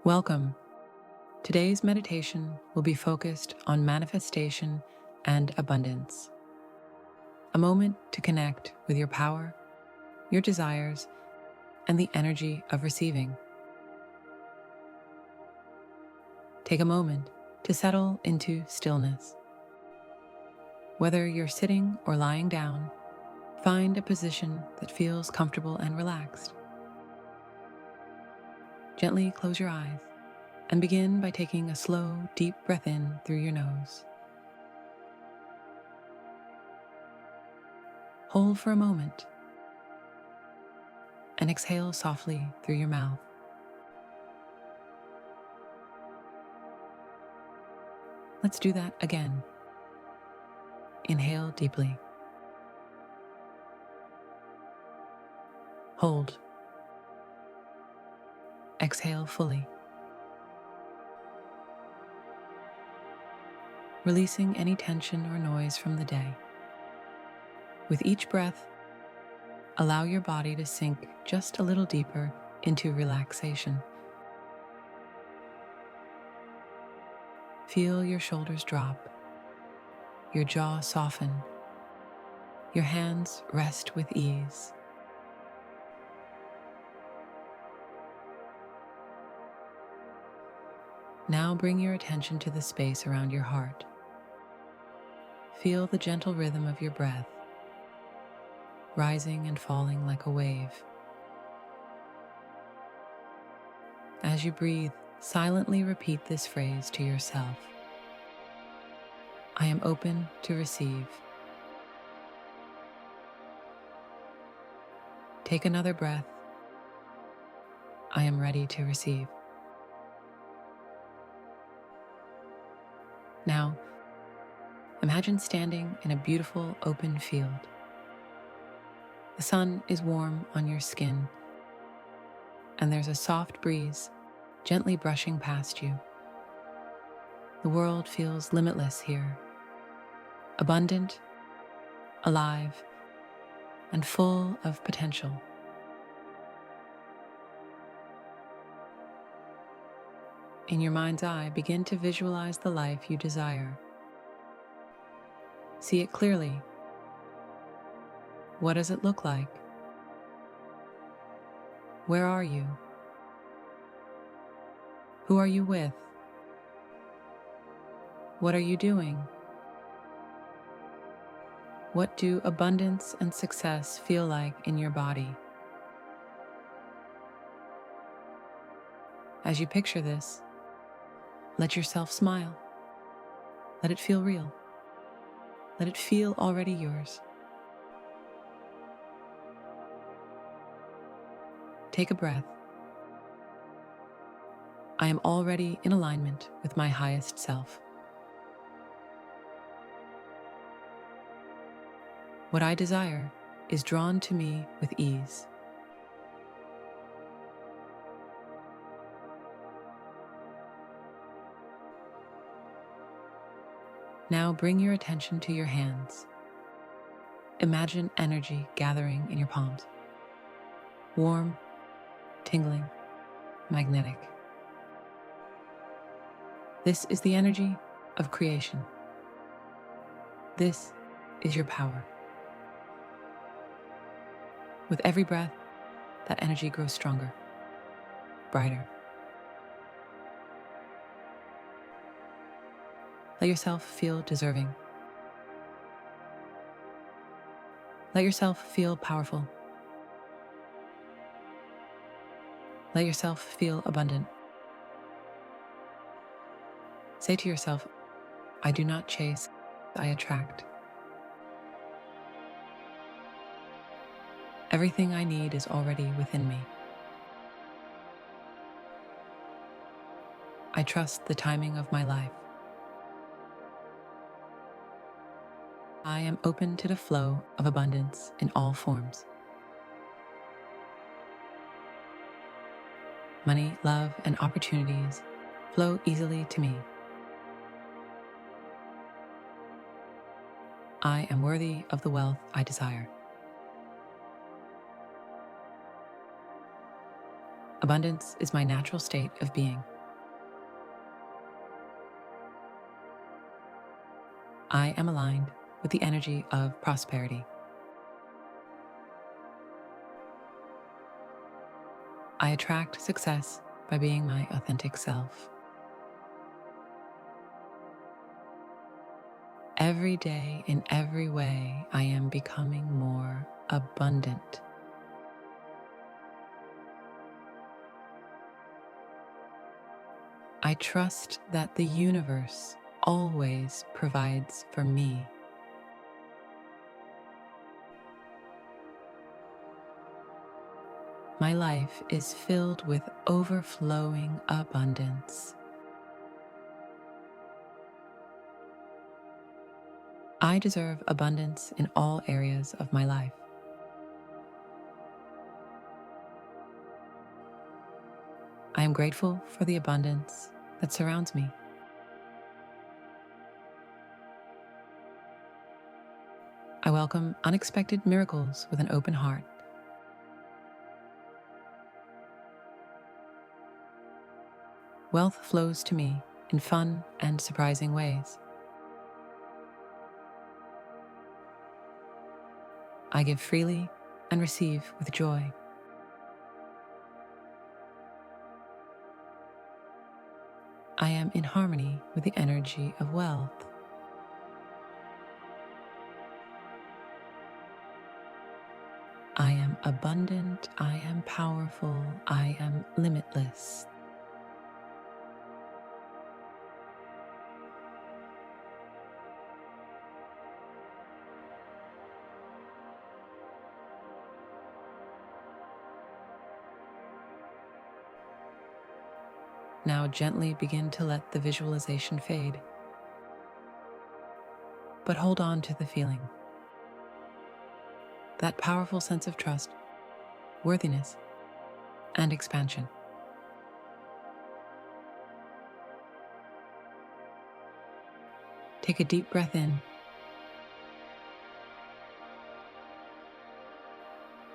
Welcome. Today's meditation will be focused on manifestation and abundance. A moment to connect with your power, your desires, and the energy of receiving. Take a moment to settle into stillness. Whether you're sitting or lying down, find a position that feels comfortable and relaxed. Gently close your eyes and begin by taking a slow, deep breath in through your nose. Hold for a moment and exhale softly through your mouth. Let's do that again. Inhale deeply. Hold. Exhale fully. Releasing any tension or noise from the day. With each breath, allow your body to sink just a little deeper into relaxation. Feel your shoulders drop, your jaw soften, your hands rest with ease. Now bring your attention to the space around your heart. Feel the gentle rhythm of your breath, rising and falling like a wave. As you breathe, silently repeat this phrase to yourself. I am open to receive. Take another breath. I am ready to receive. Now, imagine standing in a beautiful open field. The sun is warm on your skin, and there's a soft breeze gently brushing past you. The world feels limitless here, abundant, alive, and full of potential. In your mind's eye, begin to visualize the life you desire. See it clearly. What does it look like? Where are you? Who are you with? What are you doing? What do abundance and success feel like in your body? As you picture this, let yourself smile. Let it feel real. Let it feel already yours. Take a breath. I am already in alignment with my highest self. What I desire is drawn to me with ease. Now bring your attention to your hands. Imagine energy gathering in your palms. Warm, tingling, magnetic. This is the energy of creation. This is your power. With every breath, that energy grows stronger, brighter. Let yourself feel deserving. Let yourself feel powerful. Let yourself feel abundant. Say to yourself, I do not chase, I attract. Everything I need is already within me. I trust the timing of my life. I am open to the flow of abundance in all forms. Money, love, and opportunities flow easily to me. I am worthy of the wealth I desire. Abundance is my natural state of being. I am aligned with the energy of prosperity. I attract success by being my authentic self. Every day, in every way, I am becoming more abundant. I trust that the universe always provides for me. My life is filled with overflowing abundance. I deserve abundance in all areas of my life. I am grateful for the abundance that surrounds me. I welcome unexpected miracles with an open heart. Wealth flows to me in fun and surprising ways. I give freely and receive with joy. I am in harmony with the energy of wealth. I am abundant, I am powerful, I am limitless. Now gently begin to let the visualization fade, but hold on to the feeling. That powerful sense of trust, worthiness, and expansion. Take a deep breath in,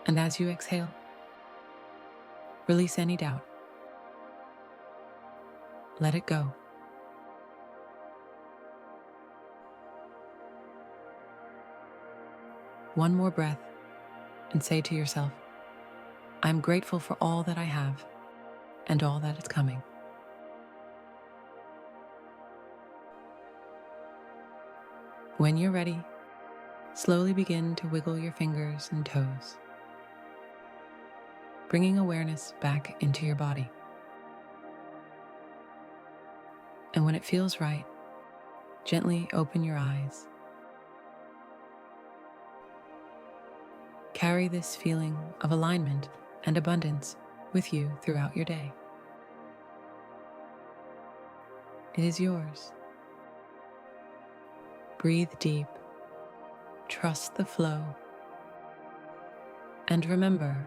and as you exhale, release any doubt. Let it go. One more breath and say to yourself, I'm grateful for all that I have and all that is coming. When you're ready, slowly begin to wiggle your fingers and toes, bringing awareness back into your body. And when it feels right, gently open your eyes. Carry this feeling of alignment and abundance with you throughout your day. It is yours. Breathe deep, trust the flow, and remember,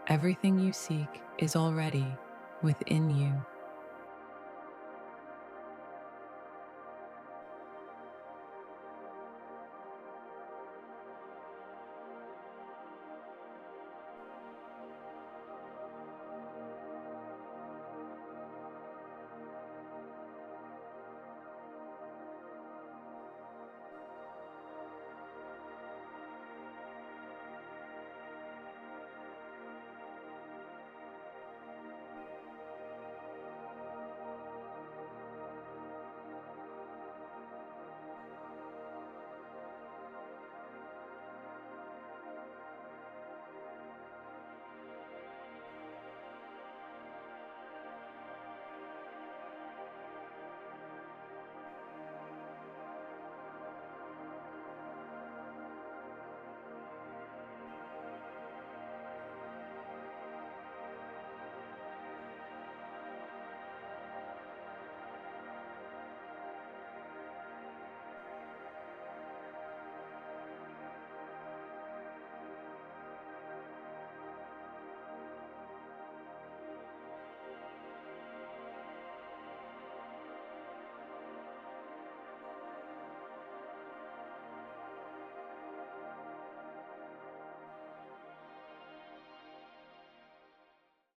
everything you seek is already within you.